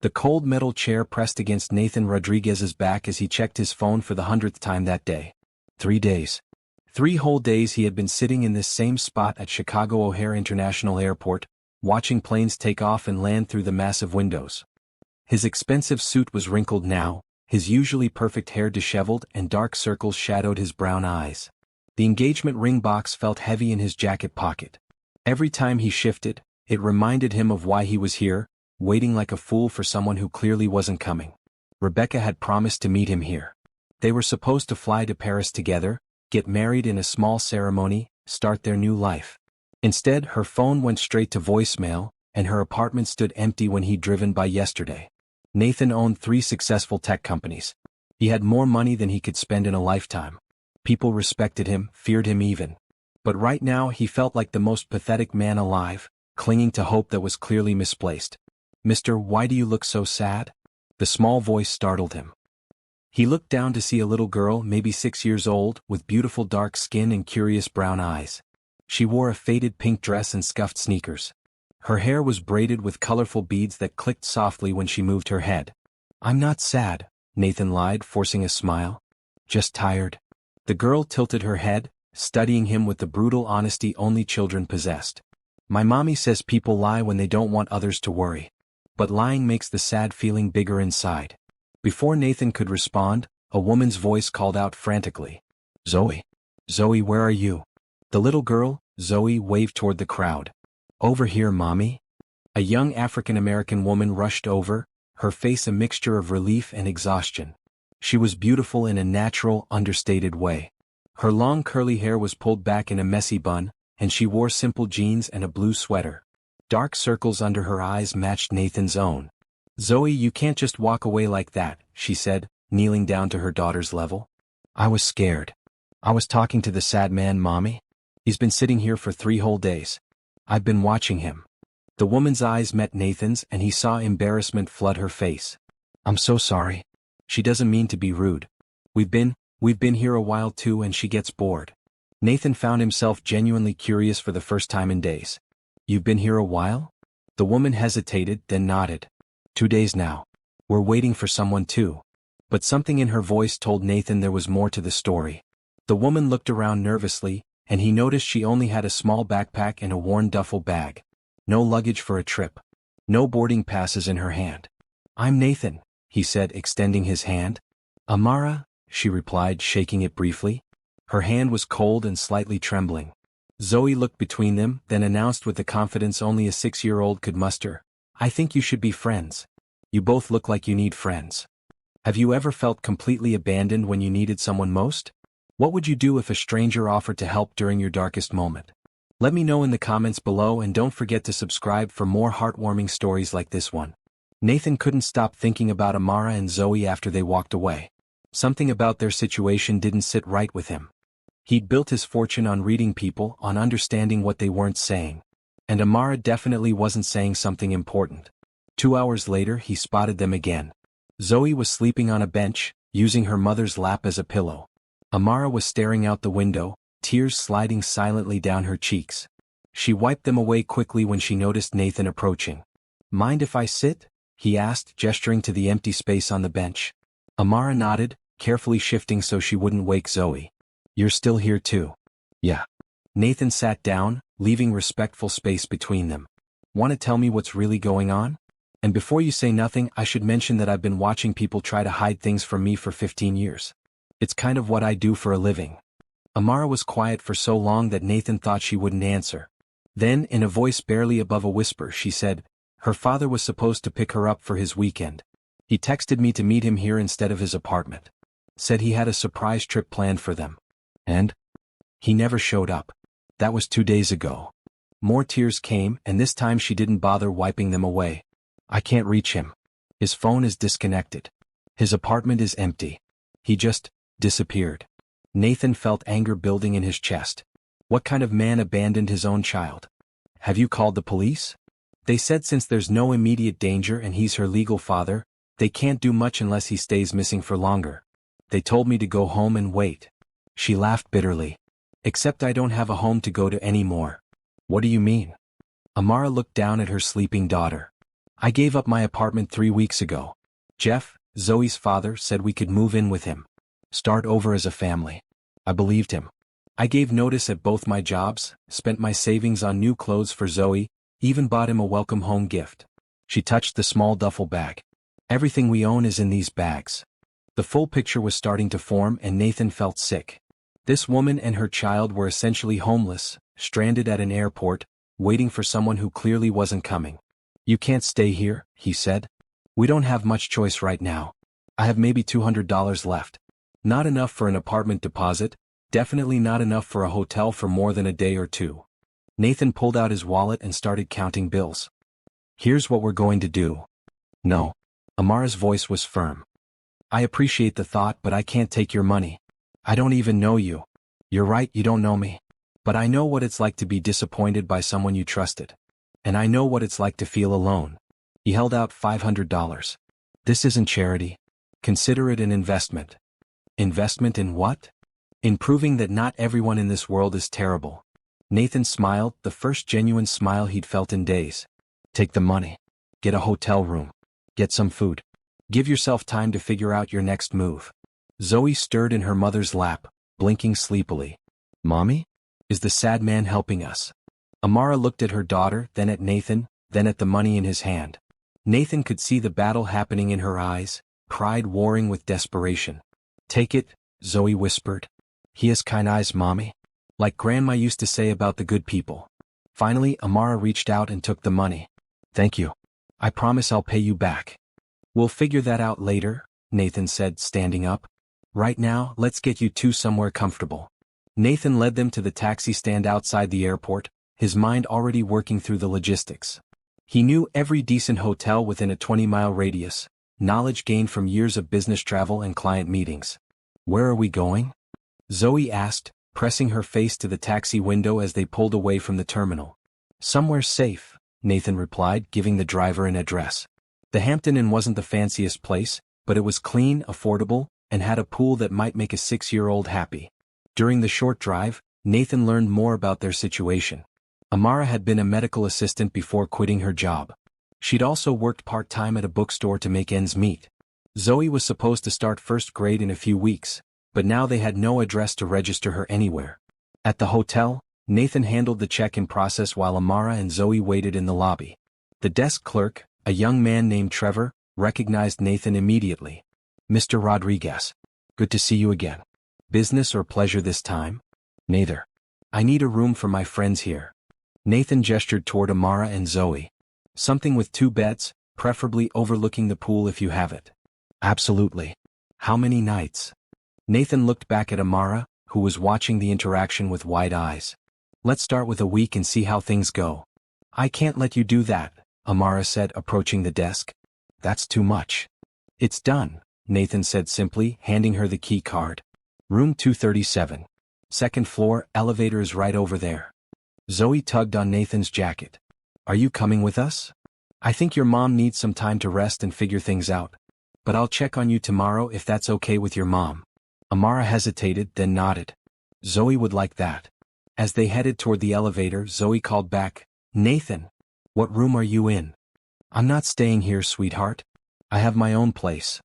The cold metal chair pressed against Nathan Rodriguez's back as he checked his phone for the 100th time that day. 3 days. 3 whole days he had been sitting in this same spot at Chicago O'Hare International Airport, watching planes take off and land through the massive windows. His expensive suit was wrinkled now, his usually perfect hair disheveled and dark circles shadowed his brown eyes. The engagement ring box felt heavy in his jacket pocket. Every time he shifted, it reminded him of why he was here, waiting like a fool for someone who clearly wasn't coming. Rebecca had promised to meet him here. They were supposed to fly to Paris together, get married in a small ceremony, start their new life. Instead, her phone went straight to voicemail, and her apartment stood empty when he'd driven by yesterday. Nathan owned 3 successful tech companies. He had more money than he could spend in a lifetime. People respected him, feared him even. But right now he felt like the most pathetic man alive, clinging to hope that was clearly misplaced. "Mister, why do you look so sad?" The small voice startled him. He looked down to see a little girl, maybe 6 years old, with beautiful dark skin and curious brown eyes. She wore a faded pink dress and scuffed sneakers. Her hair was braided with colorful beads that clicked softly when she moved her head. "I'm not sad," Nathan lied, forcing a smile. "Just tired." The girl tilted her head, studying him with the brutal honesty only children possessed. "My mommy says people lie when they don't want others to worry. But lying makes the sad feeling bigger inside." Before Nathan could respond, a woman's voice called out frantically. "Zoe. Zoe, where are you?" The little girl, Zoe, waved toward the crowd. "Over here, Mommy." A young African-American woman rushed over, her face a mixture of relief and exhaustion. She was beautiful in a natural, understated way. Her long curly hair was pulled back in a messy bun, and she wore simple jeans and a blue sweater. Dark circles under her eyes matched Nathan's own. "Zoe, you can't just walk away like that," she said, kneeling down to her daughter's level. "I was scared. I was talking to the sad man, Mommy. He's been sitting here for 3 whole days. I've been watching him." The woman's eyes met Nathan's and he saw embarrassment flood her face. "I'm so sorry. She doesn't mean to be rude. We've been here a while too and she gets bored." Nathan found himself genuinely curious for the first time in days. "You've been here a while?" The woman hesitated, then nodded. 2 days now. We're waiting for someone too." But something in her voice told Nathan there was more to the story. The woman looked around nervously, and he noticed she only had a small backpack and a worn duffel bag. No luggage for a trip. No boarding passes in her hand. "I'm Nathan," he said, extending his hand. "Amara," she replied, shaking it briefly. Her hand was cold and slightly trembling. Zoe looked between them, then announced with the confidence only a 6-year-old could muster, "I think you should be friends. You both look like you need friends. Have you ever felt completely abandoned when you needed someone most? What would you do if a stranger offered to help during your darkest moment? Let me know in the comments below and don't forget to subscribe for more heartwarming stories like this one." Nathan couldn't stop thinking about Amara and Zoe after they walked away. Something about their situation didn't sit right with him. He'd built his fortune on reading people, on understanding what they weren't saying. And Amara definitely wasn't saying something important. 2 hours later he spotted them again. Zoe was sleeping on a bench, using her mother's lap as a pillow. Amara was staring out the window, tears sliding silently down her cheeks. She wiped them away quickly when she noticed Nathan approaching. "Mind if I sit?" he asked, gesturing to the empty space on the bench. Amara nodded, carefully shifting so she wouldn't wake Zoe. "You're still here too?" "Yeah." Nathan sat down, leaving respectful space between them. "Want to tell me what's really going on? And before you say nothing, I should mention that I've been watching people try to hide things from me for 15 years. It's kind of what I do for a living." Amara was quiet for so long that Nathan thought she wouldn't answer. Then, in a voice barely above a whisper, she said, "Her father was supposed to pick her up for his weekend. He texted me to meet him here instead of his apartment. Said he had a surprise trip planned for them. And he never showed up. That was 2 days ago." More tears came, and this time she didn't bother wiping them away. "I can't reach him. His phone is disconnected. His apartment is empty. He just disappeared." Nathan felt anger building in his chest. What kind of man abandoned his own child? "Have you called the police?" "They said since there's no immediate danger and he's her legal father, they can't do much unless he stays missing for longer. They told me to go home and wait." She laughed bitterly. "Except I don't have a home to go to anymore." "What do you mean?" Amara looked down at her sleeping daughter. I gave up my apartment 3 weeks ago. Jeff, Zoe's father, said we could move in with him. Start over as a family. I believed him. I gave notice at both my jobs, spent my savings on new clothes for Zoe, even bought him a welcome home gift. She touched the small duffel bag. Everything we own is in these bags. The full picture was starting to form and Nathan felt sick. This woman and her child were essentially homeless, stranded at an airport, waiting for someone who clearly wasn't coming. You can't stay here, he said. We don't have much choice right now. I have maybe $200 left. Not enough for an apartment deposit, definitely not enough for a hotel for more than a day or two. Nathan pulled out his wallet and started counting bills. Here's what we're going to do. No. Amara's voice was firm. I appreciate the thought, but I can't take your money. I don't even know you. You're right, you don't know me. But I know what it's like to be disappointed by someone you trusted. And I know what it's like to feel alone. He held out $500. This isn't charity. Consider it an investment. Investment in what? In proving that not everyone in this world is terrible. Nathan smiled, the first genuine smile he'd felt in days. Take the money. Get a hotel room. Get some food. Give yourself time to figure out your next move. Zoe stirred in her mother's lap, blinking sleepily. Mommy? Is the sad man helping us? Amara looked at her daughter, then at Nathan, then at the money in his hand. Nathan could see the battle happening in her eyes, pride warring with desperation. Take it, Zoe whispered. He has kind eyes, Mommy. Like Grandma used to say about the good people. Finally, Amara reached out and took the money. Thank you. I promise I'll pay you back. We'll figure that out later, Nathan said, standing up. Right now, let's get you two somewhere comfortable. Nathan led them to the taxi stand outside the airport, his mind already working through the logistics. He knew every decent hotel within a 20-mile radius, knowledge gained from years of business travel and client meetings. Where are we going? Zoe asked, pressing her face to the taxi window as they pulled away from the terminal. Somewhere safe, Nathan replied, giving the driver an address. The Hampton Inn wasn't the fanciest place, but it was clean, affordable, and had a pool that might make a 6-year-old happy. During the short drive, Nathan learned more about their situation. Amara had been a medical assistant before quitting her job. She'd also worked part-time at a bookstore to make ends meet. Zoe was supposed to start first grade in a few weeks, but now they had no address to register her anywhere. At the hotel, Nathan handled the check-in process while Amara and Zoe waited in the lobby. The desk clerk, a young man named Trevor, recognized Nathan immediately. Mr. Rodriguez. Good to see you again. Business or pleasure this time? Neither. I need a room for my friends here. Nathan gestured toward Amara and Zoe. Something with 2 beds, preferably overlooking the pool if you have it. Absolutely. How many nights? Nathan looked back at Amara, who was watching the interaction with wide eyes. Let's start with a week and see how things go. I can't let you do that, Amara said, approaching the desk. That's too much. It's done, Nathan said simply, handing her the key card. Room 237. Second floor, elevator is right over there. Zoe tugged on Nathan's jacket. Are you coming with us? I think your mom needs some time to rest and figure things out. But I'll check on you tomorrow if that's okay with your mom. Amara hesitated, then nodded. Zoe would like that. As they headed toward the elevator, Zoe called back, Nathan, what room are you in? I'm not staying here, sweetheart. I have my own place.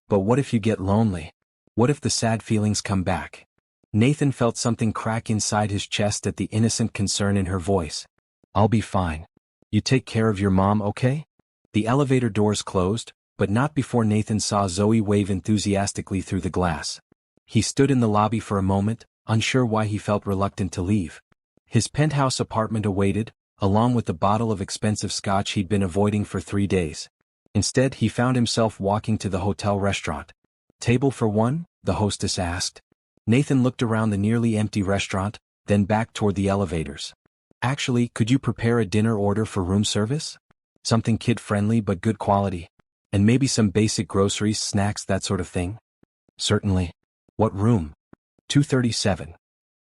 But what if you get lonely? What if the sad feelings come back? Nathan felt something crack inside his chest at the innocent concern in her voice. I'll be fine. You take care of your mom, okay? The elevator doors closed, but not before Nathan saw Zoe wave enthusiastically through the glass. He stood in the lobby for a moment, unsure why he felt reluctant to leave. His penthouse apartment awaited, along with the bottle of expensive scotch he'd been avoiding for 3 days. Instead, he found himself walking to the hotel restaurant. Table for one? The hostess asked. Nathan looked around the nearly empty restaurant, then back toward the elevators. Actually, could you prepare a dinner order for room service? Something kid-friendly but good quality. And maybe some basic groceries, snacks, that sort of thing? Certainly. What room? 237.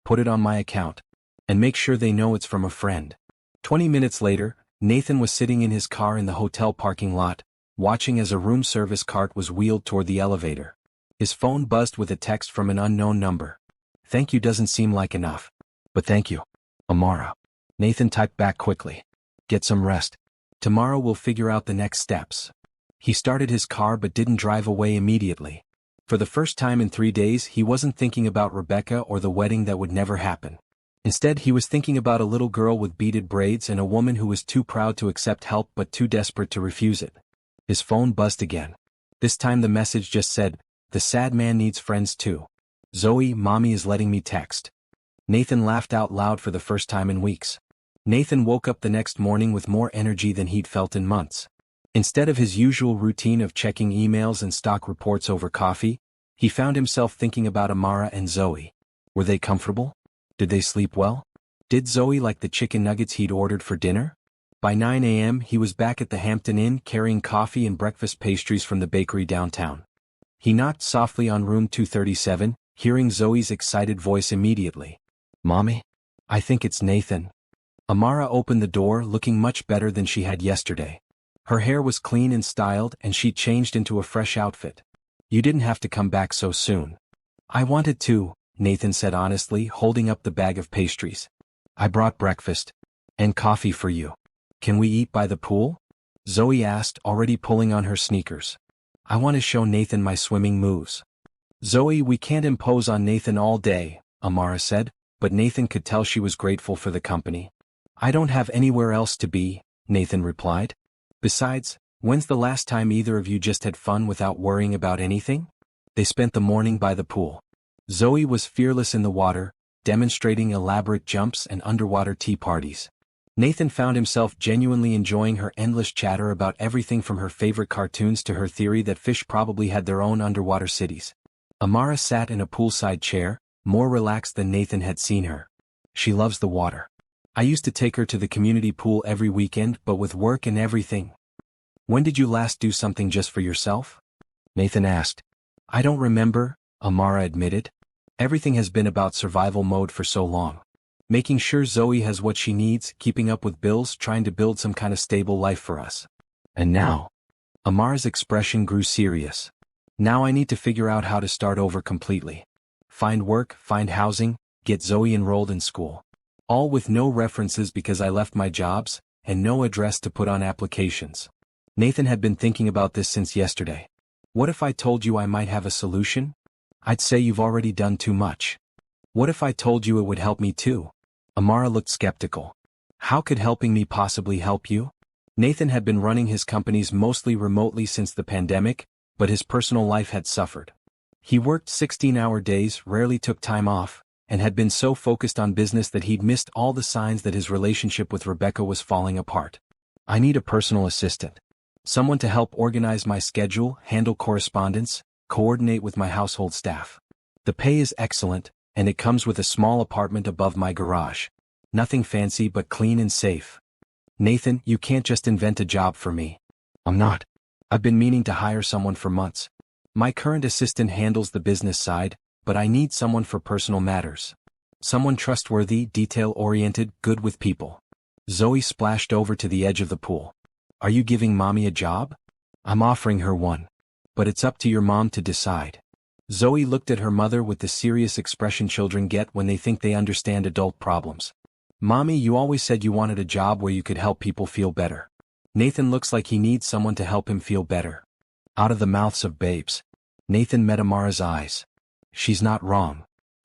Put it on my account. And make sure they know it's from a friend. 20 minutes later, Nathan was sitting in his car in the hotel parking lot, watching as a room service cart was wheeled toward the elevator. His phone buzzed with a text from an unknown number. Thank you doesn't seem like enough. But thank you. Amara. Nathan typed back quickly. Get some rest. Tomorrow we'll figure out the next steps. He started his car but didn't drive away immediately. For the first time in 3 days he wasn't thinking about Rebecca or the wedding that would never happen. Instead he was thinking about a little girl with beaded braids and a woman who was too proud to accept help but too desperate to refuse it. His phone buzzed again. This time the message just said, "The sad man needs friends too. Zoe, mommy is letting me text." Nathan laughed out loud for the first time in weeks. Nathan woke up the next morning with more energy than he'd felt in months. Instead of his usual routine of checking emails and stock reports over coffee, he found himself thinking about Amara and Zoe. Were they comfortable? Did they sleep well? Did Zoe like the chicken nuggets he'd ordered for dinner? By 9 a.m. he was back at the Hampton Inn carrying coffee and breakfast pastries from the bakery downtown. He knocked softly on room 237, hearing Zoe's excited voice immediately. "Mommy? I think it's Nathan." Amara opened the door looking much better than she had yesterday. Her hair was clean and styled and she'd changed into a fresh outfit. "You didn't have to come back so soon." "I wanted to," Nathan said honestly, holding up the bag of pastries. "I brought breakfast. And coffee for you. Can we eat by the pool?" Zoe asked, already pulling on her sneakers. "I want to show Nathan my swimming moves." "Zoe, we can't impose on Nathan all day," Amara said, but Nathan could tell she was grateful for the company. "I don't have anywhere else to be," Nathan replied. "Besides, when's the last time either of you just had fun without worrying about anything?" They spent the morning by the pool. Zoe was fearless in the water, demonstrating elaborate jumps and underwater tea parties. Nathan found himself genuinely enjoying her endless chatter about everything from her favorite cartoons to her theory that fish probably had their own underwater cities. Amara sat in a poolside chair, more relaxed than Nathan had seen her. "She loves the water. I used to take her to the community pool every weekend, but with work and everything." "When did you last do something just for yourself?" Nathan asked. "I don't remember," Amara admitted. "Everything has been about survival mode for so long. Making sure Zoe has what she needs, keeping up with bills, trying to build some kind of stable life for us. And now," Amara's expression grew serious. "Now I need to figure out how to start over completely. Find work, find housing, get Zoe enrolled in school. All with no references because I left my jobs, and no address to put on applications." Nathan had been thinking about this since yesterday. "What if I told you I might have a solution?" "I'd say you've already done too much." "What if I told you it would help me too?" Amara looked skeptical. "How could helping me possibly help you?" Nathan had been running his companies mostly remotely since the pandemic, but his personal life had suffered. He worked 16-hour days, rarely took time off, and had been so focused on business that he'd missed all the signs that his relationship with Rebecca was falling apart. "I need a personal assistant. Someone to help organize my schedule, handle correspondence, coordinate with my household staff. The pay is excellent, and it comes with a small apartment above my garage. Nothing fancy but clean and safe." "Nathan, you can't just invent a job for me." "I'm not. I've been meaning to hire someone for months. My current assistant handles the business side, but I need someone for personal matters. Someone trustworthy, detail-oriented, good with people." Zoe splashed over to the edge of the pool. "Are you giving mommy a job?" "I'm offering her one. But it's up to your mom to decide." Zoe looked at her mother with the serious expression children get when they think they understand adult problems. "Mommy, you always said you wanted a job where you could help people feel better. Nathan looks like he needs someone to help him feel better." Out of the mouths of babes. Nathan met Amara's eyes. "She's not wrong."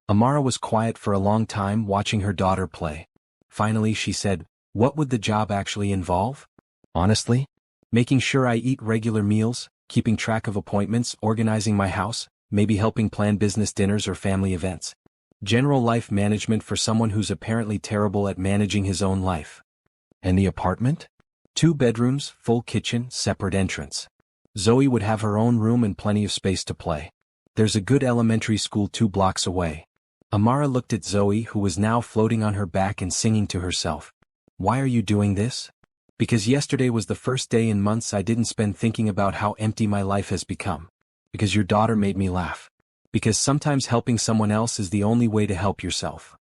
Amara was quiet for a long time watching her daughter play. Finally she said, "What would the job actually involve?" "Honestly? Making sure I eat regular meals, keeping track of appointments, organizing my house, maybe helping plan business dinners or family events. General life management for someone who's apparently terrible at managing his own life." "And the apartment?" 2 bedrooms, full kitchen, separate entrance. Zoe would have her own room and plenty of space to play. There's a good elementary school 2 blocks away. Amara looked at Zoe, who was now floating on her back and singing to herself. "Why are you doing this?" "Because yesterday was the first day in months I didn't spend thinking about how empty my life has become. Because your daughter made me laugh. Because sometimes helping someone else is the only way to help yourself."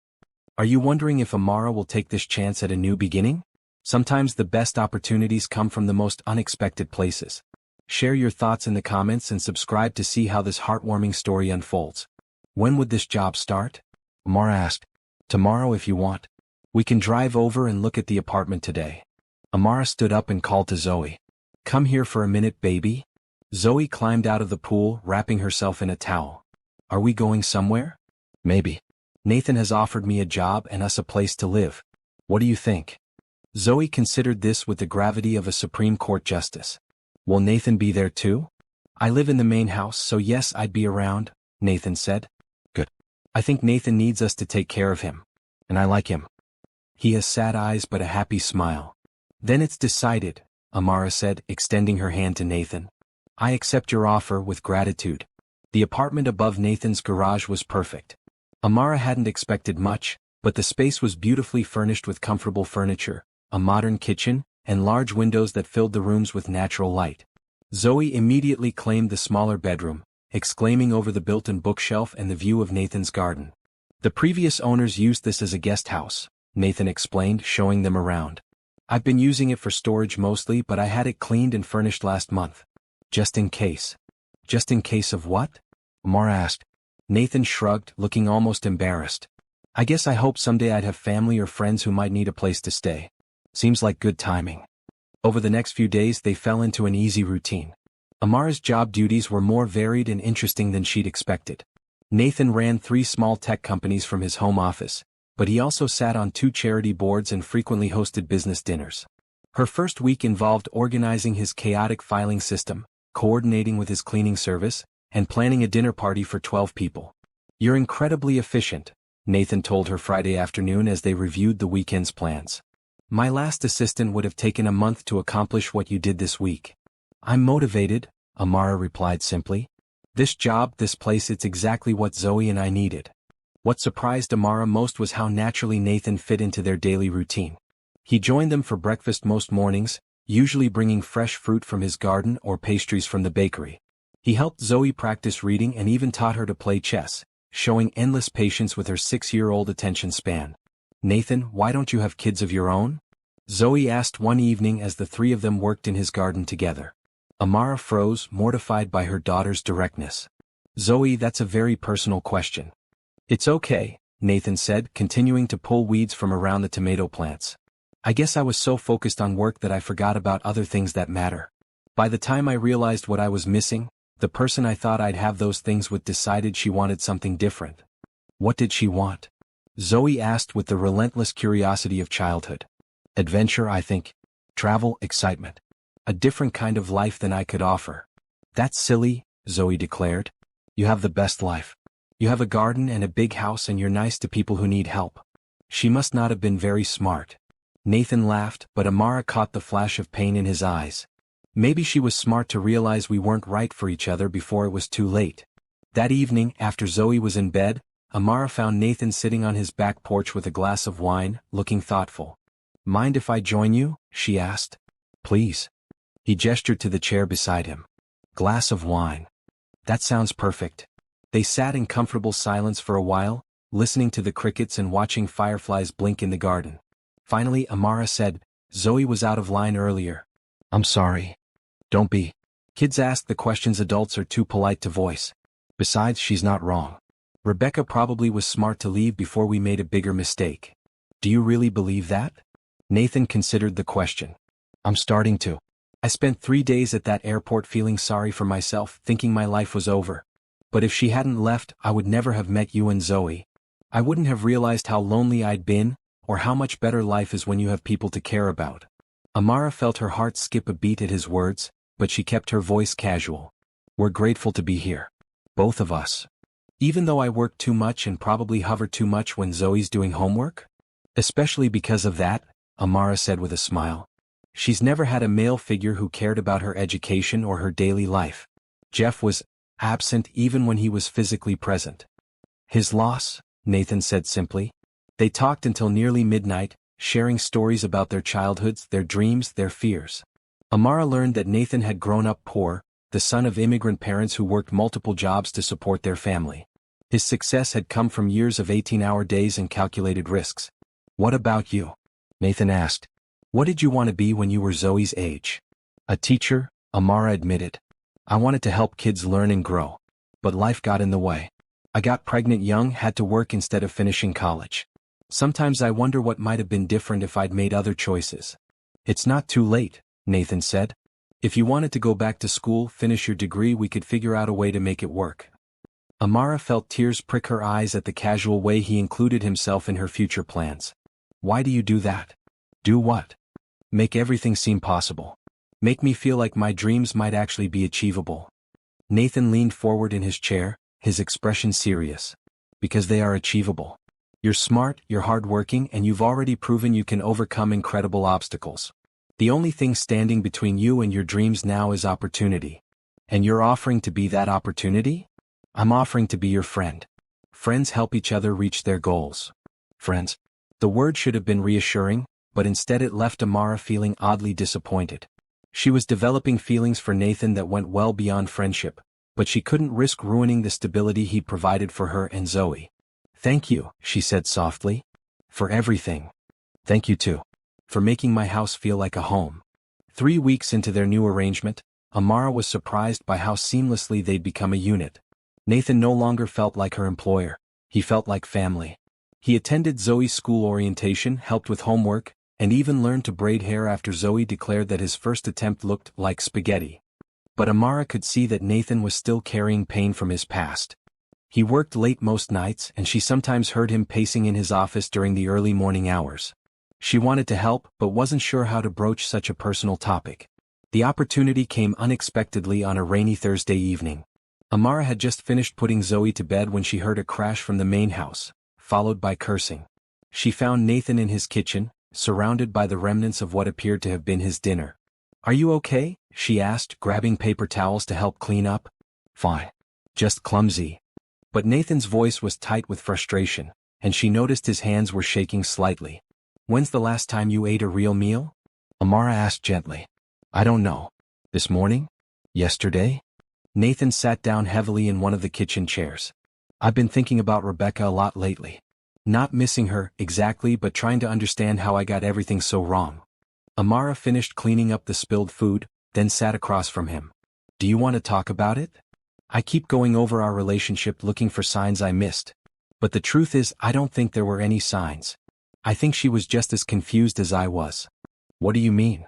Are you wondering if Amara will take this chance at a new beginning? Sometimes the best opportunities come from the most unexpected places. Share your thoughts in the comments and subscribe to see how this heartwarming story unfolds. "When would this job start?" Amara asked. "Tomorrow if you want. We can drive over and look at the apartment today." Amara stood up and called to Zoe. "Come here for a minute, baby." Zoe climbed out of the pool, wrapping herself in a towel. "Are we going somewhere?" "Maybe. Nathan has offered me a job and us a place to live. What do you think?" Zoe considered this with the gravity of a Supreme Court justice. "Will Nathan be there too?" "I live in the main house, so yes, I'd be around," Nathan said. "Good. I think Nathan needs us to take care of him. And I like him. He has sad eyes but a happy smile." "Then it's decided," Amara said, extending her hand to Nathan. "I accept your offer with gratitude." The apartment above Nathan's garage was perfect. Amara hadn't expected much, but the space was beautifully furnished with comfortable furniture, a modern kitchen, and large windows that filled the rooms with natural light. Zoe immediately claimed the smaller bedroom, exclaiming over the built-in bookshelf and the view of Nathan's garden. "The previous owners used this as a guest house," Nathan explained, showing them around. "I've been using it for storage mostly, but I had it cleaned and furnished last month. Just in case." "Just in case of what?" Amara asked. Nathan shrugged, looking almost embarrassed. "I guess I hope someday I'd have family or friends who might need a place to stay. Seems like good timing." Over the next few days they fell into an easy routine. Amara's job duties were more varied and interesting than she'd expected. Nathan ran 3 small tech companies from his home office, but he also sat on 2 charity boards and frequently hosted business dinners. Her first week involved organizing his chaotic filing system, coordinating with his cleaning service, and planning a dinner party for 12 people. "You're incredibly efficient," Nathan told her Friday afternoon as they reviewed the weekend's plans. "My last assistant would have taken a month to accomplish what you did this week." "I'm motivated," Amara replied simply. "This job, this place, it's exactly what Zoe and I needed." What surprised Amara most was how naturally Nathan fit into their daily routine. He joined them for breakfast most mornings, usually bringing fresh fruit from his garden or pastries from the bakery. He helped Zoe practice reading and even taught her to play chess, showing endless patience with her 6-year-old attention span. "Nathan, why don't you have kids of your own?" Zoe asked one evening as the 3 of them worked in his garden together. Amara froze, mortified by her daughter's directness. "Zoe, that's a very personal question." "It's okay," Nathan said, continuing to pull weeds from around the tomato plants. "I guess I was so focused on work that I forgot about other things that matter. By the time I realized what I was missing, the person I thought I'd have those things with decided she wanted something different." "What did she want?" Zoe asked with the relentless curiosity of childhood. "Adventure, I think. Travel, excitement. A different kind of life than I could offer." "That's silly," Zoe declared. "You have the best life. You have a garden and a big house and you're nice to people who need help." "She must not have been very smart." Nathan laughed, but Amara caught the flash of pain in his eyes. "Maybe she was smart to realize we weren't right for each other before it was too late." That evening, after Zoe was in bed, Amara found Nathan sitting on his back porch with a glass of wine, looking thoughtful. "Mind if I join you?" she asked. "Please." He gestured to the chair beside him. "Glass of wine. That sounds perfect." They sat in comfortable silence for a while, listening to the crickets and watching fireflies blink in the garden. Finally, Amara said, "Zoe was out of line earlier." "I'm sorry." "Don't be. Kids ask the questions adults are too polite to voice. Besides, she's not wrong. Rebecca probably was smart to leave before we made a bigger mistake." "Do you really believe that?" Nathan considered the question. "I'm starting to. I spent 3 days at that airport feeling sorry for myself, thinking my life was over. But if she hadn't left, I would never have met you and Zoe. I wouldn't have realized how lonely I'd been, or how much better life is when you have people to care about." Amara felt her heart skip a beat at his words, but she kept her voice casual. "We're grateful to be here. Both of us. Even though I work too much and probably hover too much when Zoe's doing homework?" "Especially because of that," Amara said with a smile. "She's never had a male figure who cared about her education or her daily life. Jeff was absent even when he was physically present." "His loss," Nathan said simply. They talked until nearly midnight, sharing stories about their childhoods, their dreams, their fears. Amara learned that Nathan had grown up poor, the son of immigrant parents who worked multiple jobs to support their family. His success had come from years of 18-hour days and calculated risks. "What about you?" Nathan asked. "What did you want to be when you were Zoe's age?" "A teacher," Amara admitted. "I wanted to help kids learn and grow. But life got in the way. I got pregnant young, had to work instead of finishing college. Sometimes I wonder what might have been different if I'd made other choices." It's not too late, Nathan said. If you wanted to go back to school, finish your degree, we could figure out a way to make it work. Amara felt tears prick her eyes at the casual way he included himself in her future plans. Why do you do that? Do what? Make everything seem possible. Make me feel like my dreams might actually be achievable. Nathan leaned forward in his chair, his expression serious. Because they are achievable. You're smart, you're hardworking, and you've already proven you can overcome incredible obstacles. The only thing standing between you and your dreams now is opportunity. And you're offering to be that opportunity? I'm offering to be your friend. Friends help each other reach their goals. Friends. The word should have been reassuring, but instead it left Amara feeling oddly disappointed. She was developing feelings for Nathan that went well beyond friendship, but she couldn't risk ruining the stability he'd provided for her and Zoe. Thank you, she said softly. For everything. Thank you too. For making my house feel like a home. 3 weeks into their new arrangement, Amara was surprised by how seamlessly they'd become a unit. Nathan no longer felt like her employer. He felt like family. He attended Zoe's school orientation, helped with homework, and even learned to braid hair after Zoe declared that his first attempt looked like spaghetti. But Amara could see that Nathan was still carrying pain from his past. He worked late most nights, and she sometimes heard him pacing in his office during the early morning hours. She wanted to help, but wasn't sure how to broach such a personal topic. The opportunity came unexpectedly on a rainy Thursday evening. Amara had just finished putting Zoe to bed when she heard a crash from the main house, followed by cursing. She found Nathan in his kitchen, surrounded by the remnants of what appeared to have been his dinner. Are you okay? She asked, grabbing paper towels to help clean up. Fine. Just clumsy. But Nathan's voice was tight with frustration, and she noticed his hands were shaking slightly. When's the last time you ate a real meal? Amara asked gently. I don't know. This morning? Yesterday? Nathan sat down heavily in one of the kitchen chairs. I've been thinking about Rebecca a lot lately. Not missing her, exactly, but trying to understand how I got everything so wrong. Amara finished cleaning up the spilled food, then sat across from him. Do you want to talk about it? I keep going over our relationship looking for signs I missed. But the truth is, I don't think there were any signs. I think she was just as confused as I was. What do you mean?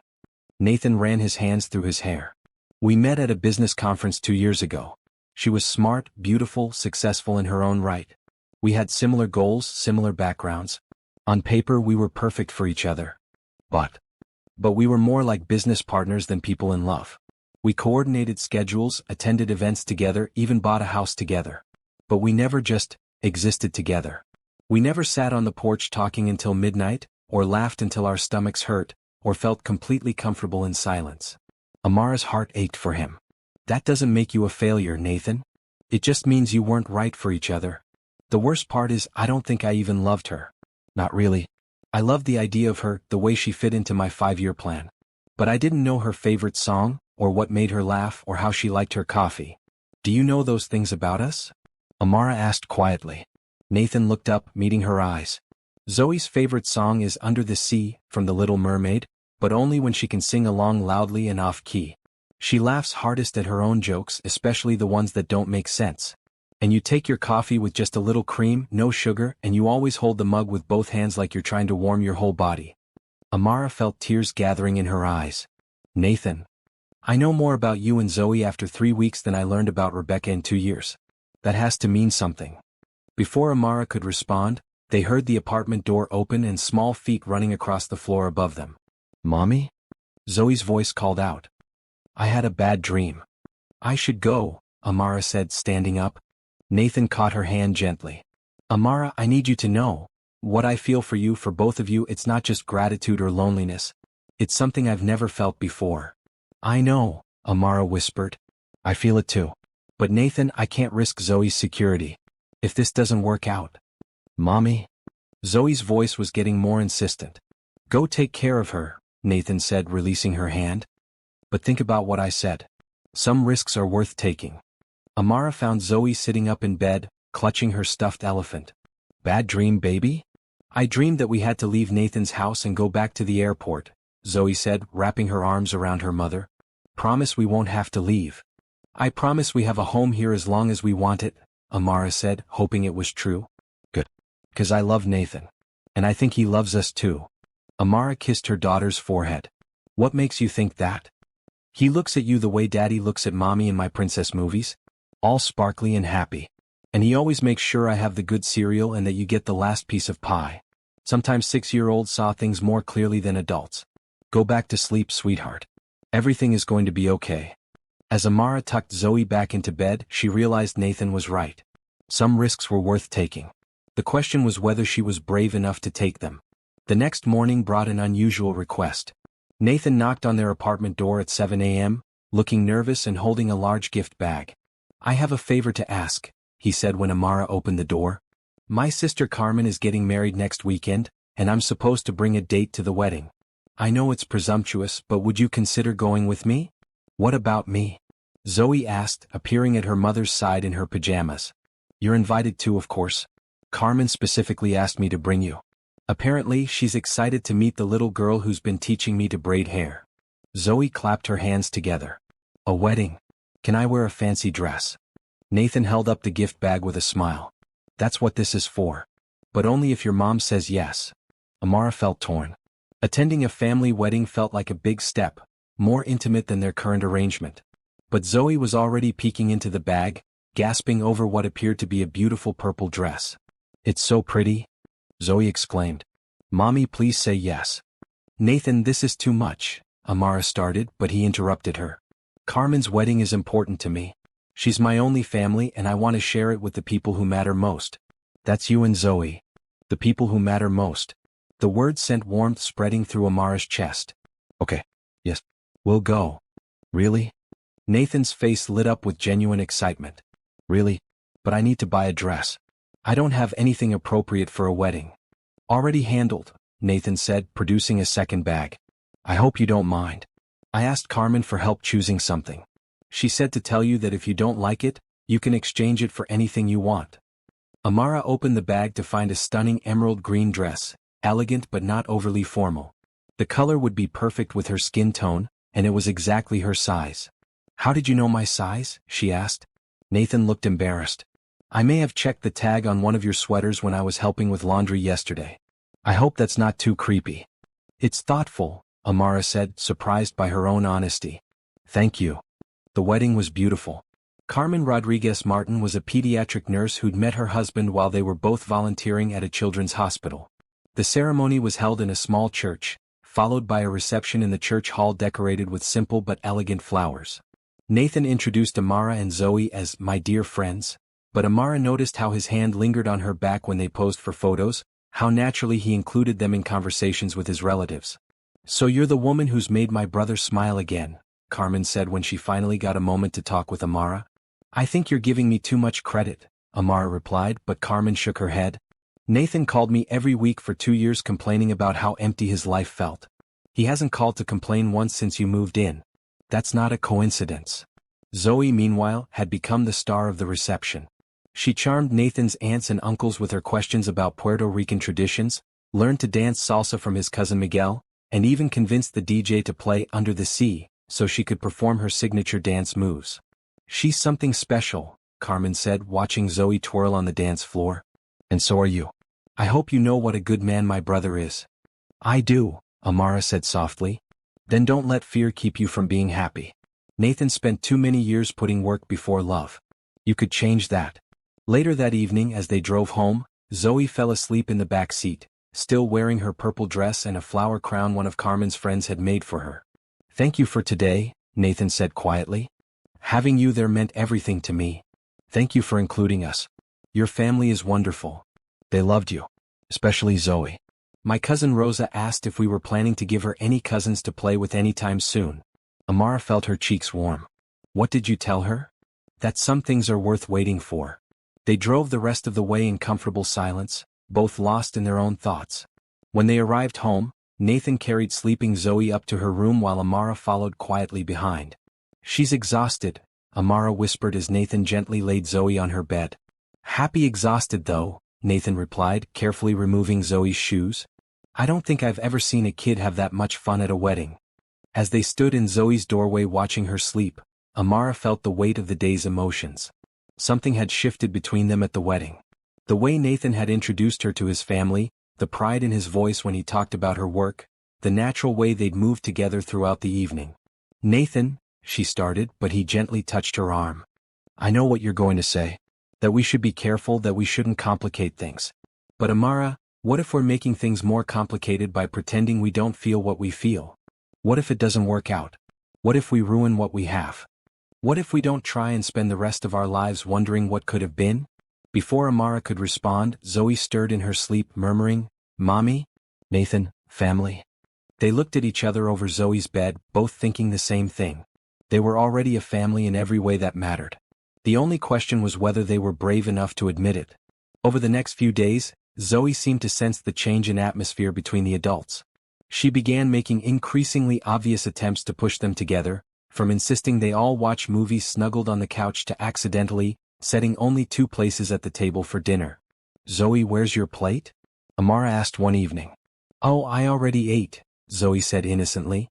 Nathan ran his hands through his hair. We met at a business conference 2 years ago. She was smart, beautiful, successful in her own right. We had similar goals, similar backgrounds. On paper we were perfect for each other. But we were more like business partners than people in love. We coordinated schedules, attended events together, even bought a house together. But we never just existed together. We never sat on the porch talking until midnight, or laughed until our stomachs hurt, or felt completely comfortable in silence. Amara's heart ached for him. That doesn't make you a failure, Nathan. It just means you weren't right for each other. The worst part is, I don't think I even loved her. Not really. I loved the idea of her, the way she fit into my 5-year plan. But I didn't know her favorite song, or what made her laugh, or how she liked her coffee. Do you know those things about us? Amara asked quietly. Nathan looked up, meeting her eyes. Zoe's favorite song is Under the Sea, from The Little Mermaid, but only when she can sing along loudly and off-key. She laughs hardest at her own jokes, especially the ones that don't make sense. And you take your coffee with just a little cream, no sugar, and you always hold the mug with both hands like you're trying to warm your whole body. Amara felt tears gathering in her eyes. Nathan. I know more about you and Zoe after 3 weeks than I learned about Rebecca in 2 years. That has to mean something. Before Amara could respond, they heard the apartment door open and small feet running across the floor above them. Mommy? Zoe's voice called out. I had a bad dream. I should go, Amara said, standing up. Nathan caught her hand gently. Amara, I need you to know. What I feel for you, for both of you, it's not just gratitude or loneliness. It's something I've never felt before. I know, Amara whispered. I feel it too. But Nathan, I can't risk Zoe's security. If this doesn't work out. Mommy? Zoe's voice was getting more insistent. Go take care of her, Nathan said, releasing her hand. But think about what I said. Some risks are worth taking. Amara found Zoe sitting up in bed, clutching her stuffed elephant. Bad dream, baby? I dreamed that we had to leave Nathan's house and go back to the airport, Zoe said, wrapping her arms around her mother. Promise we won't have to leave. I promise we have a home here as long as we want it, Amara said, hoping it was true. Good. 'Cause I love Nathan. And I think he loves us too. Amara kissed her daughter's forehead. What makes you think that? He looks at you the way Daddy looks at Mommy in my princess movies. All sparkly and happy. And he always makes sure I have the good cereal and that you get the last piece of pie. Sometimes 6-year-olds saw things more clearly than adults. Go back to sleep, sweetheart. Everything is going to be okay. As Amara tucked Zoe back into bed, she realized Nathan was right. Some risks were worth taking. The question was whether she was brave enough to take them. The next morning brought an unusual request. Nathan knocked on their apartment door at 7 a.m., looking nervous and holding a large gift bag. I have a favor to ask, he said when Amara opened the door. My sister Carmen is getting married next weekend, and I'm supposed to bring a date to the wedding. I know it's presumptuous, but would you consider going with me? What about me? Zoe asked, appearing at her mother's side in her pajamas. You're invited too, of course. Carmen specifically asked me to bring you. Apparently, she's excited to meet the little girl who's been teaching me to braid hair. Zoe clapped her hands together. A wedding? Can I wear a fancy dress? Nathan held up the gift bag with a smile. That's what this is for. But only if your mom says yes. Amara felt torn. Attending a family wedding felt like a big step, more intimate than their current arrangement. But Zoe was already peeking into the bag, gasping over what appeared to be a beautiful purple dress. It's so pretty, Zoe exclaimed. Mommy, please say yes. Nathan, this is too much, Amara started, but he interrupted her. Carmen's wedding is important to me. She's my only family and I want to share it with the people who matter most. That's you and Zoe. The people who matter most. The words sent warmth spreading through Amara's chest. Okay. Yes. We'll go. Really? Nathan's face lit up with genuine excitement. Really? But I need to buy a dress. I don't have anything appropriate for a wedding. Already handled, Nathan said, producing a second bag. I hope you don't mind. I asked Carmen for help choosing something. She said to tell you that if you don't like it, you can exchange it for anything you want. Amara opened the bag to find a stunning emerald green dress, elegant but not overly formal. The color would be perfect with her skin tone, and it was exactly her size. How did you know my size? She asked. Nathan looked embarrassed. I may have checked the tag on one of your sweaters when I was helping with laundry yesterday. I hope that's not too creepy. It's thoughtful, Amara said, surprised by her own honesty. Thank you. The wedding was beautiful. Carmen Rodriguez Martin was a pediatric nurse who'd met her husband while they were both volunteering at a children's hospital. The ceremony was held in a small church, followed by a reception in the church hall decorated with simple but elegant flowers. Nathan introduced Amara and Zoe as my dear friends, but Amara noticed how his hand lingered on her back when they posed for photos, how naturally he included them in conversations with his relatives. So you're the woman who's made my brother smile again, Carmen said when she finally got a moment to talk with Amara. I think you're giving me too much credit, Amara replied, but Carmen shook her head. Nathan called me every week for 2 years complaining about how empty his life felt. He hasn't called to complain once since you moved in. That's not a coincidence. Zoe, meanwhile, had become the star of the reception. She charmed Nathan's aunts and uncles with her questions about Puerto Rican traditions, learned to dance salsa from his cousin Miguel, and even convinced the DJ to play Under the Sea, so she could perform her signature dance moves. She's something special, Carmen said, watching Zoe twirl on the dance floor. And so are you. I hope you know what a good man my brother is. I do, Amara said softly. Then don't let fear keep you from being happy. Nathan spent too many years putting work before love. You could change that. Later that evening as they drove home, Zoe fell asleep in the back seat, still wearing her purple dress and a flower crown one of Carmen's friends had made for her. Thank you for today, Nathan said quietly. Having you there meant everything to me. Thank you for including us. Your family is wonderful. They loved you. Especially Zoe. My cousin Rosa asked if we were planning to give her any cousins to play with anytime soon. Amara felt her cheeks warm. What did you tell her? That some things are worth waiting for. They drove the rest of the way in comfortable silence, both lost in their own thoughts. When they arrived home, Nathan carried sleeping Zoe up to her room while Amara followed quietly behind. She's exhausted, Amara whispered as Nathan gently laid Zoe on her bed. Happy exhausted though, Nathan replied, carefully removing Zoe's shoes. I don't think I've ever seen a kid have that much fun at a wedding. As they stood in Zoe's doorway watching her sleep, Amara felt the weight of the day's emotions. Something had shifted between them at the wedding. The way Nathan had introduced her to his family, the pride in his voice when he talked about her work, the natural way they'd move together throughout the evening. "Nathan," she started, but he gently touched her arm. "I know what you're going to say. That we should be careful, that we shouldn't complicate things. But Amara, what if we're making things more complicated by pretending we don't feel what we feel? What if it doesn't work out? What if we ruin what we have? What if we don't try and spend the rest of our lives wondering what could have been?" Before Amara could respond, Zoe stirred in her sleep, murmuring, "Mommy? Nathan, family." They looked at each other over Zoe's bed, both thinking the same thing. They were already a family in every way that mattered. The only question was whether they were brave enough to admit it. Over the next few days, Zoe seemed to sense the change in atmosphere between the adults. She began making increasingly obvious attempts to push them together, from insisting they all watch movies snuggled on the couch to accidentally setting only 2 places at the table for dinner. "Zoe, where's your plate?" Amara asked one evening. "Oh, I already ate," Zoe said innocently.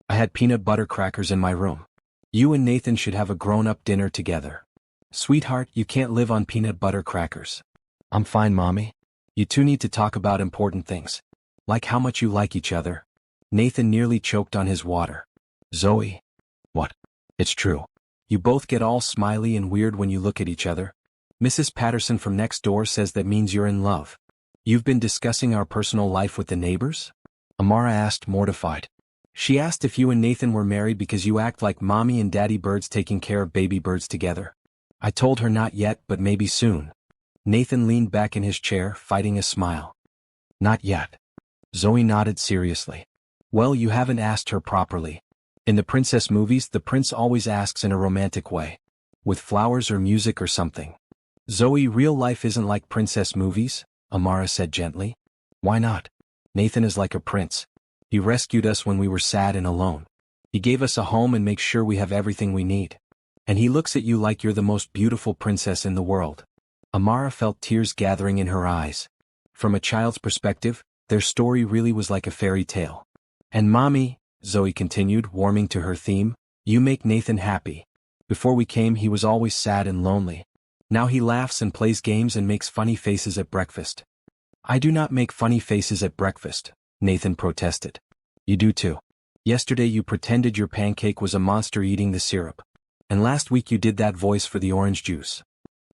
"I had peanut butter crackers in my room. You and Nathan should have a grown-up dinner together." "Sweetheart, you can't live on peanut butter crackers." "I'm fine, Mommy. You two need to talk about important things. Like how much you like each other." Nathan nearly choked on his water. "Zoe." "What?" "It's true. You both get all smiley and weird when you look at each other. Mrs. Patterson from next door says that means you're in love." "You've been discussing our personal life with the neighbors?" Amara asked, mortified. "She asked if you and Nathan were married because you act like mommy and daddy birds taking care of baby birds together. I told her not yet, but maybe soon." Nathan leaned back in his chair, fighting a smile. "Not yet." Zoe nodded seriously. "Well, you haven't asked her properly. In the princess movies, the prince always asks in a romantic way. With flowers or music or something." "Zoe, real life isn't like princess movies," Amara said gently. "Why not? Nathan is like a prince. He rescued us when we were sad and alone. He gave us a home and makes sure we have everything we need. And he looks at you like you're the most beautiful princess in the world." Amara felt tears gathering in her eyes. From a child's perspective, their story really was like a fairy tale. "And Mommy," Zoe continued, warming to her theme, "you make Nathan happy. Before we came, he was always sad and lonely. Now he laughs and plays games and makes funny faces at breakfast." "I do not make funny faces at breakfast," Nathan protested. "You do too. Yesterday you pretended your pancake was a monster eating the syrup. And last week you did that voice for the orange juice."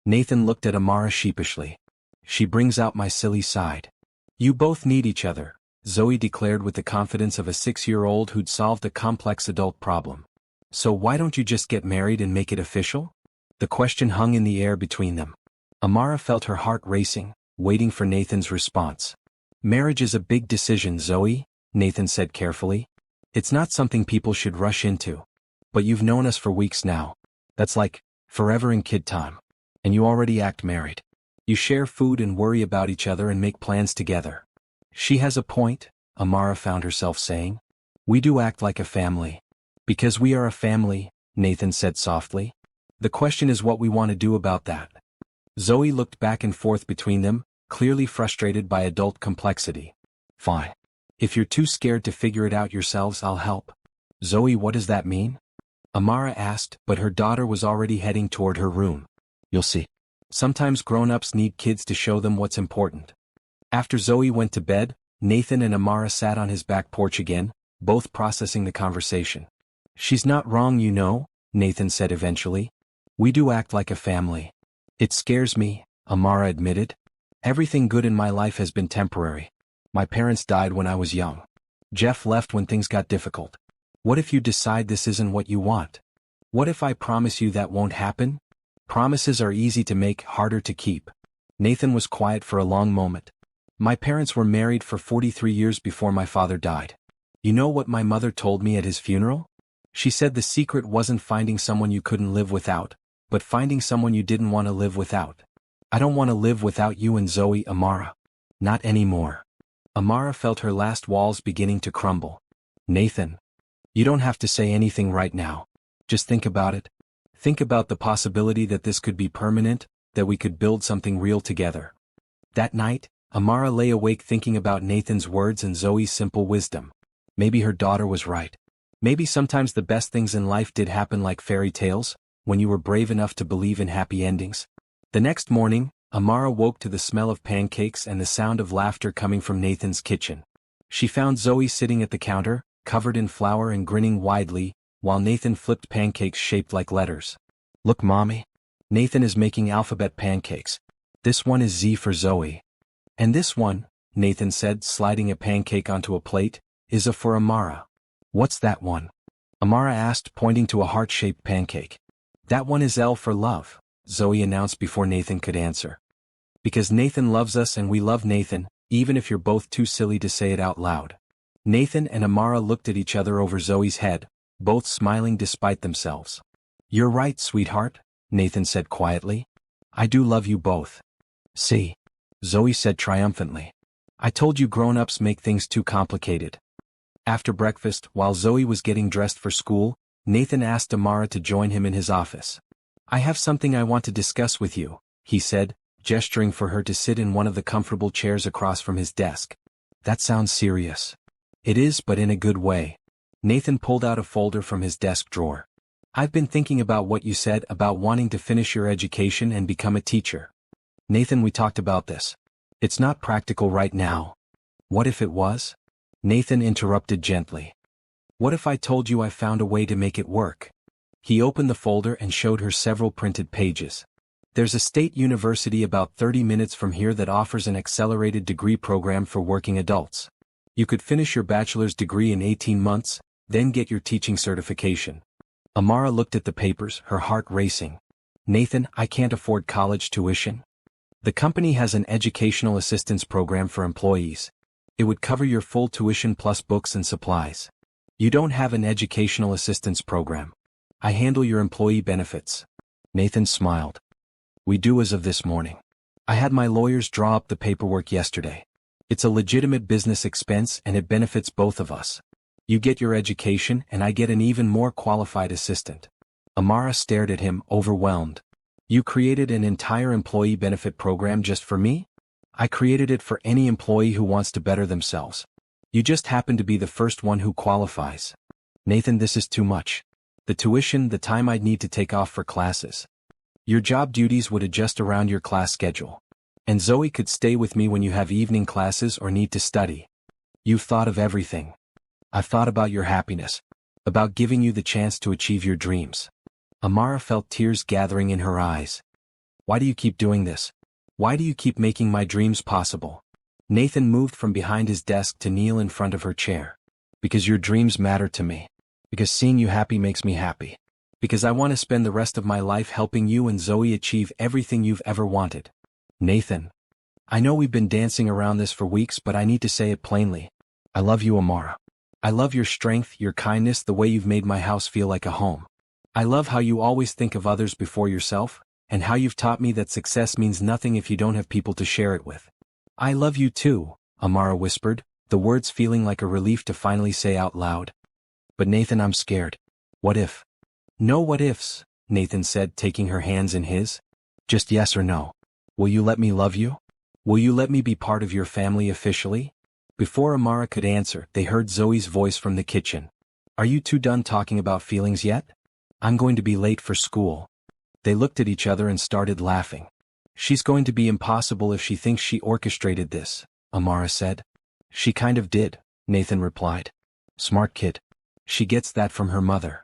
Nathan looked at Amara sheepishly. "She brings out my silly side." "You both need each other," Zoe declared with the confidence of a 6-year-old who'd solved a complex adult problem. "So why don't you just get married and make it official?" The question hung in the air between them. Amara felt her heart racing, waiting for Nathan's response. "Marriage is a big decision, Zoe," Nathan said carefully. "It's not something people should rush into. But you've known us for weeks now. That's like forever in kid time. And you already act married. You share food and worry about each other and make plans together." "She has a point," Amara found herself saying. "We do act like a family." "Because we are a family," Nathan said softly. "The question is what we want to do about that." Zoe looked back and forth between them, clearly frustrated by adult complexity. "Fine. If you're too scared to figure it out yourselves, I'll help." "Zoe, what does that mean?" Amara asked, but her daughter was already heading toward her room. "You'll see. Sometimes grown-ups need kids to show them what's important." After Zoe went to bed, Nathan and Amara sat on his back porch again, both processing the conversation. "She's not wrong, you know," Nathan said eventually. "We do act like a family." "It scares me," Amara admitted. "Everything good in my life has been temporary. My parents died when I was young. Jeff left when things got difficult. What if you decide this isn't what you want? What if I promise you that won't happen?" Promises are easy to make, harder to keep. Nathan was quiet for a long moment. "My parents were married for 43 years before my father died. You know what my mother told me at his funeral? She said the secret wasn't finding someone you couldn't live without, but finding someone you didn't want to live without. I don't want to live without you and Zoe, Amara. Not anymore." Amara felt her last walls beginning to crumble. "Nathan, you don't have to say anything right now. Just think about it. Think about the possibility that this could be permanent, that we could build something real together." That night, Amara lay awake thinking about Nathan's words and Zoe's simple wisdom. Maybe her daughter was right. Maybe sometimes the best things in life did happen like fairy tales, when you were brave enough to believe in happy endings. The next morning, Amara woke to the smell of pancakes and the sound of laughter coming from Nathan's kitchen. She found Zoe sitting at the counter, covered in flour and grinning widely, while Nathan flipped pancakes shaped like letters. "Look, Mommy. Nathan is making alphabet pancakes. This one is Z for Zoe. And this one," Nathan said, sliding a pancake onto a plate, "is A for Amara." "What's that one?" Amara asked, pointing to a heart-shaped pancake. "That one is L for love," Zoe announced before Nathan could answer. "Because Nathan loves us and we love Nathan, even if you're both too silly to say it out loud." Nathan and Amara looked at each other over Zoe's head, both smiling despite themselves. "You're right, sweetheart," Nathan said quietly. "I do love you both." "See," Zoe said triumphantly. "I told you grown-ups make things too complicated." After breakfast, while Zoe was getting dressed for school, Nathan asked Amara to join him in his office. "I have something I want to discuss with you," he said, gesturing for her to sit in one of the comfortable chairs across from his desk. "That sounds serious." "It is, but in a good way." Nathan pulled out a folder from his desk drawer. "I've been thinking about what you said about wanting to finish your education and become a teacher." "Nathan, we talked about this. It's not practical right now." "What if it was?" Nathan interrupted gently. "What if I told you I found a way to make it work?" He opened the folder and showed her several printed pages. "There's a state university about 30 minutes from here that offers an accelerated degree program for working adults. You could finish your bachelor's degree in 18 months, then get your teaching certification." Amara looked at the papers, her heart racing. "Nathan, I can't afford college tuition." "The company has an educational assistance program for employees. It would cover your full tuition plus books and supplies." "You don't have an educational assistance program. I handle your employee benefits." Nathan smiled. "We do as of this morning. I had my lawyers draw up the paperwork yesterday. It's a legitimate business expense and it benefits both of us. You get your education and I get an even more qualified assistant." Amara stared at him, overwhelmed. "You created an entire employee benefit program just for me?" "I created it for any employee who wants to better themselves. You just happen to be the first one who qualifies." "Nathan, this is too much. The tuition, the time I'd need to take off for classes. Your job duties would adjust around your class schedule. And Zoe could stay with me when you have evening classes or need to study. You've thought of everything. I've thought about your happiness, about giving you the chance to achieve your dreams." Amara felt tears gathering in her eyes. "Why do you keep doing this? Why do you keep making my dreams possible?" Nathan moved from behind his desk to kneel in front of her chair. "Because your dreams matter to me. Because seeing you happy makes me happy. Because I want to spend the rest of my life helping you and Zoe achieve everything you've ever wanted." "Nathan, I know we've been dancing around this for weeks, but I need to say it plainly. I love you, Amara. I love your strength, your kindness, the way you've made my house feel like a home. I love how you always think of others before yourself, and how you've taught me that success means nothing if you don't have people to share it with." "I love you too," Amara whispered, the words feeling like a relief to finally say out loud. "But Nathan, I'm scared. What if?" "No what ifs," Nathan said, taking her hands in his. "Just yes or no. Will you let me love you? Will you let me be part of your family officially?" Before Amara could answer, they heard Zoe's voice from the kitchen. "Are you two done talking about feelings yet? I'm going to be late for school." They looked at each other and started laughing. "She's going to be impossible if she thinks she orchestrated this," Amara said. "She kind of did," Nathan replied. "Smart kid. She gets that from her mother."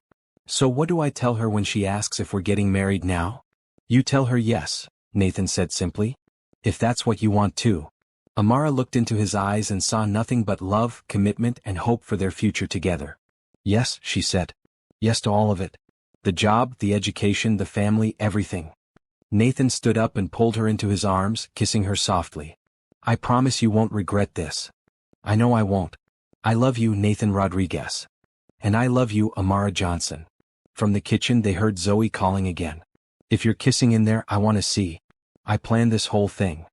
"So what do I tell her when she asks if we're getting married now?" "You tell her yes," Nathan said simply. "If that's what you want to." Amara looked into his eyes and saw nothing but love, commitment, and hope for their future together. "Yes," she said. "Yes to all of it. The job, the education, the family, everything." Nathan stood up and pulled her into his arms, kissing her softly. "I promise you won't regret this." "I know I won't. I love you, Nathan Rodriguez." "And I love you, Amara Johnson." From the kitchen they heard Zoe calling again. "If you're kissing in there, I want to see. I planned this whole thing."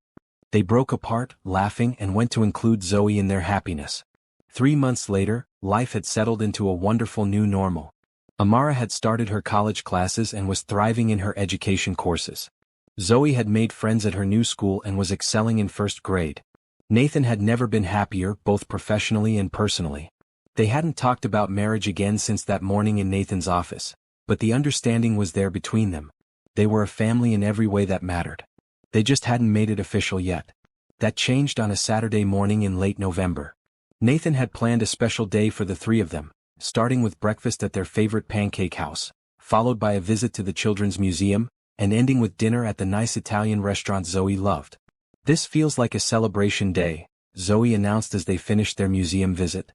They broke apart, laughing, and went to include Zoe in their happiness. 3 months later, life had settled into a wonderful new normal. Amara had started her college classes and was thriving in her education courses. Zoe had made friends at her new school and was excelling in first grade. Nathan had never been happier, both professionally and personally. They hadn't talked about marriage again since that morning in Nathan's office, but the understanding was there between them. They were a family in every way that mattered. They just hadn't made it official yet. That changed on a Saturday morning in late November. Nathan had planned a special day for the three of them, starting with breakfast at their favorite pancake house, followed by a visit to the Children's Museum, and ending with dinner at the nice Italian restaurant Zoe loved. "This feels like a celebration day," Zoe announced as they finished their museum visit.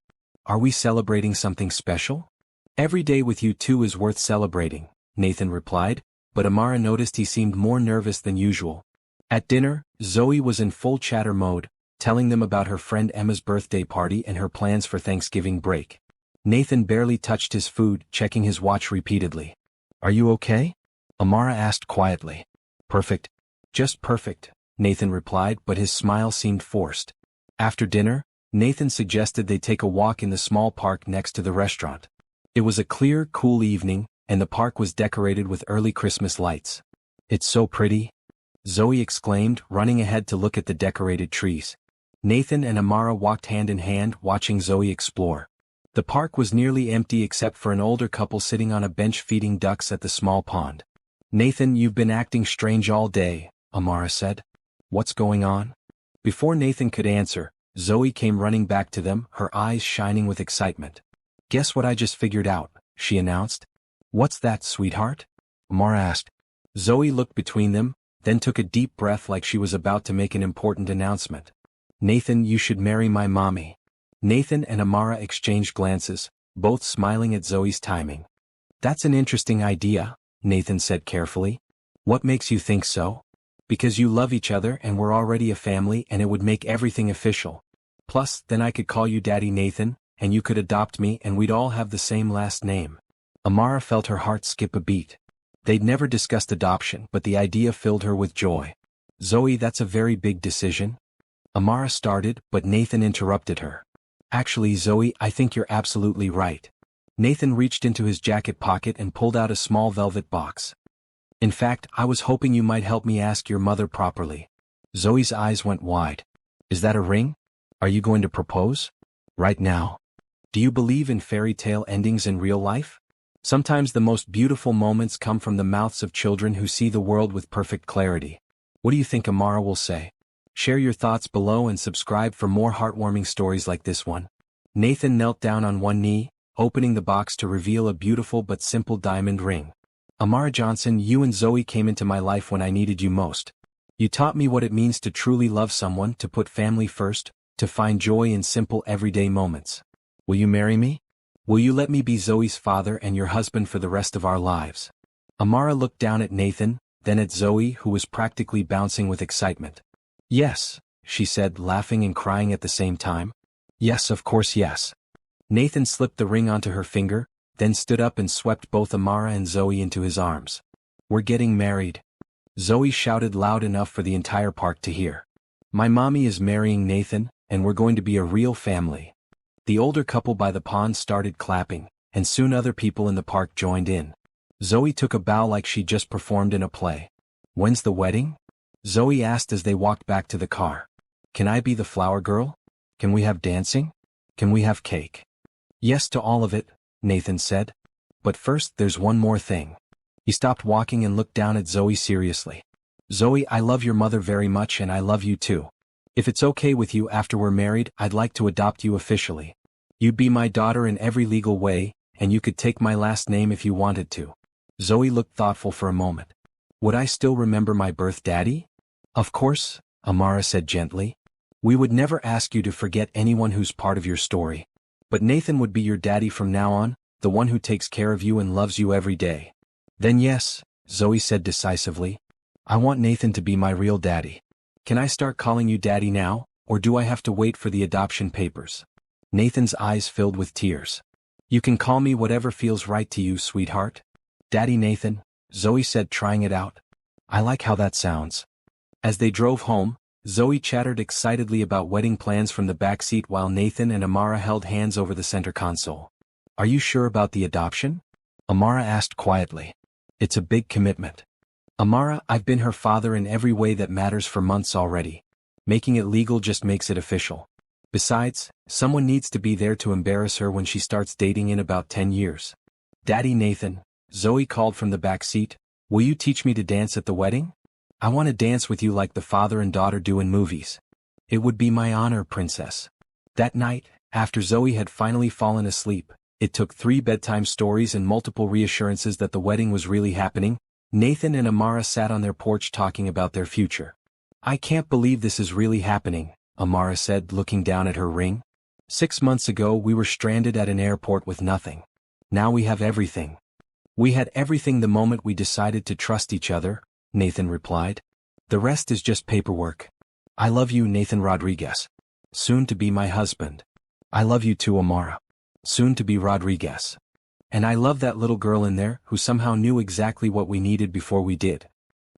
"Are we celebrating something special?" "Every day with you two is worth celebrating," Nathan replied, but Amara noticed he seemed more nervous than usual. At dinner, Zoe was in full chatter mode, telling them about her friend Emma's birthday party and her plans for Thanksgiving break. Nathan barely touched his food, checking his watch repeatedly. "Are you okay?" Amara asked quietly. "Perfect. Just perfect," Nathan replied, but his smile seemed forced. After dinner, Nathan suggested they take a walk in the small park next to the restaurant. It was a clear, cool evening, and the park was decorated with early Christmas lights. "It's so pretty," Zoe exclaimed, running ahead to look at the decorated trees. Nathan and Amara walked hand in hand, watching Zoe explore. The park was nearly empty except for an older couple sitting on a bench feeding ducks at the small pond. "Nathan, you've been acting strange all day," Amara said. "What's going on?" Before Nathan could answer, Zoe came running back to them, her eyes shining with excitement. "Guess what I just figured out," she announced. "What's that, sweetheart?" Amara asked. Zoe looked between them, then took a deep breath like she was about to make an important announcement. "Nathan, you should marry my mommy." Nathan and Amara exchanged glances, both smiling at Zoe's timing. "That's an interesting idea," Nathan said carefully. "What makes you think so?" "Because you love each other and we're already a family and it would make everything official. Plus, then I could call you Daddy Nathan, and you could adopt me and we'd all have the same last name." Amara felt her heart skip a beat. They'd never discussed adoption, but the idea filled her with joy. "Zoe, that's a very big decision." Amara started, but Nathan interrupted her. "Actually, Zoe, I think you're absolutely right." Nathan reached into his jacket pocket and pulled out a small velvet box. "In fact, I was hoping you might help me ask your mother properly." Zoe's eyes went wide. "Is that a ring? Are you going to propose? Right now? Do you believe in fairy tale endings in real life? Sometimes the most beautiful moments come from the mouths of children who see the world with perfect clarity. What do you think Amara will say? Share your thoughts below and subscribe for more heartwarming stories like this one. Nathan knelt down on one knee, opening the box to reveal a beautiful but simple diamond ring. "Amara Johnson, you and Zoe came into my life when I needed you most. You taught me what it means to truly love someone, to put family first, to find joy in simple everyday moments. Will you marry me? Will you let me be Zoe's father and your husband for the rest of our lives?" Amara looked down at Nathan, then at Zoe, who was practically bouncing with excitement. "Yes," she said, laughing and crying at the same time. "Yes, of course, yes." Nathan slipped the ring onto her finger, then stood up and swept both Amara and Zoe into his arms. "We're getting married," Zoe shouted loud enough for the entire park to hear. "My mommy is marrying Nathan, and we're going to be a real family." The older couple by the pond started clapping, and soon other people in the park joined in. Zoe took a bow like she just performed in a play. "When's the wedding?" Zoe asked as they walked back to the car. "Can I be the flower girl? Can we have dancing? Can we have cake?" "Yes to all of it," Nathan said. "But first there's one more thing." He stopped walking and looked down at Zoe seriously. "Zoe, I love your mother very much and I love you too. If it's okay with you after we're married, I'd like to adopt you officially. You'd be my daughter in every legal way, and you could take my last name if you wanted to." Zoe looked thoughtful for a moment. "Would I still remember my birth daddy?" "Of course," Amara said gently. "We would never ask you to forget anyone who's part of your story. But Nathan would be your daddy from now on, the one who takes care of you and loves you every day." "Then yes," Zoe said decisively. "I want Nathan to be my real daddy. Can I start calling you daddy now, or do I have to wait for the adoption papers?" Nathan's eyes filled with tears. "You can call me whatever feels right to you, sweetheart." "Daddy Nathan," Zoe said, trying it out. "I like how that sounds." As they drove home, Zoe chattered excitedly about wedding plans from the back seat while Nathan and Amara held hands over the center console. "Are you sure about the adoption?" Amara asked quietly. "It's a big commitment." "Amara, I've been her father in every way that matters for months already. Making it legal just makes it official. Besides, someone needs to be there to embarrass her when she starts dating in about 10 years. "Daddy Nathan," Zoe called from the back seat, "will you teach me to dance at the wedding? I want to dance with you like the father and daughter do in movies." "It would be my honor, princess." That night, After Zoe had finally fallen asleep, it took 3 bedtime stories and multiple reassurances that the wedding was really happening. Nathan and Amara sat on their porch talking about their future. "I can't believe this is really happening," Amara said, looking down at her ring. "6 months ago we were stranded at an airport with nothing. Now we have everything." "We had everything the moment we decided to trust each other," Nathan replied. "The rest is just paperwork. I love you, Nathan Rodriguez. Soon to be my husband. I love you too, Amara. Soon to be Rodriguez. And I love that little girl in there who somehow knew exactly what we needed before we did.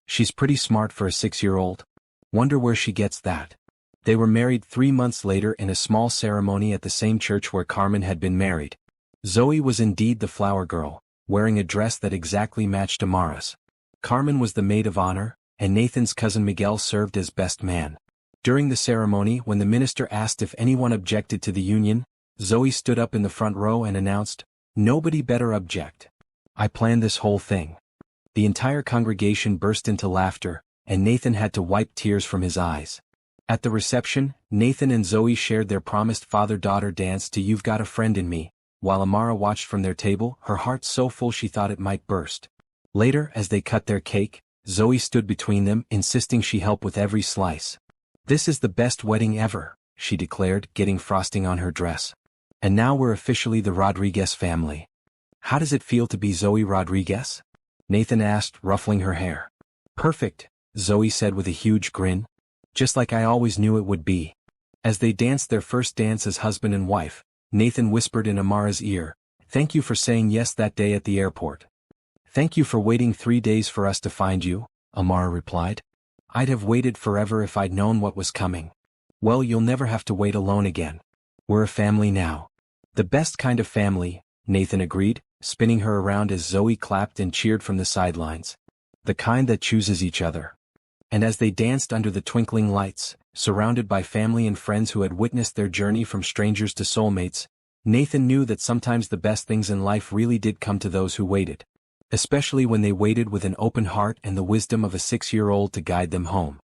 She's pretty smart for a 6-year-old. Wonder where she gets that." They were married 3 months later in a small ceremony at the same church where Carmen had been married. Zoe was indeed the flower girl, wearing a dress that exactly matched Amara's. Carmen was the maid of honor, and Nathan's cousin Miguel served as best man. During the ceremony, when the minister asked if anyone objected to the union, Zoe stood up in the front row and announced, "Nobody better object. I planned this whole thing." The entire congregation burst into laughter, and Nathan had to wipe tears from his eyes. At the reception, Nathan and Zoe shared their promised father-daughter dance to "You've Got a Friend in Me," while Amara watched from their table, her heart so full she thought it might burst. Later, as they cut their cake, Zoe stood between them, insisting she help with every slice. "This is the best wedding ever," she declared, getting frosting on her dress. "And now we're officially the Rodriguez family." "How does it feel to be Zoe Rodriguez?" Nathan asked, ruffling her hair. "Perfect," Zoe said with a huge grin. "Just like I always knew it would be." As they danced their first dance as husband and wife, Nathan whispered in Amara's ear, "Thank you for saying yes that day at the airport." "Thank you for waiting 3 days for us to find you," Amara replied. "I'd have waited forever if I'd known what was coming." "Well, you'll never have to wait alone again. We're a family now." "The best kind of family," Nathan agreed, spinning her around as Zoe clapped and cheered from the sidelines. "The kind that chooses each other." And as they danced under the twinkling lights, surrounded by family and friends who had witnessed their journey from strangers to soulmates, Nathan knew that sometimes the best things in life really did come to those who waited. Especially when they waited with an open heart and the wisdom of a 6-year-old to guide them home.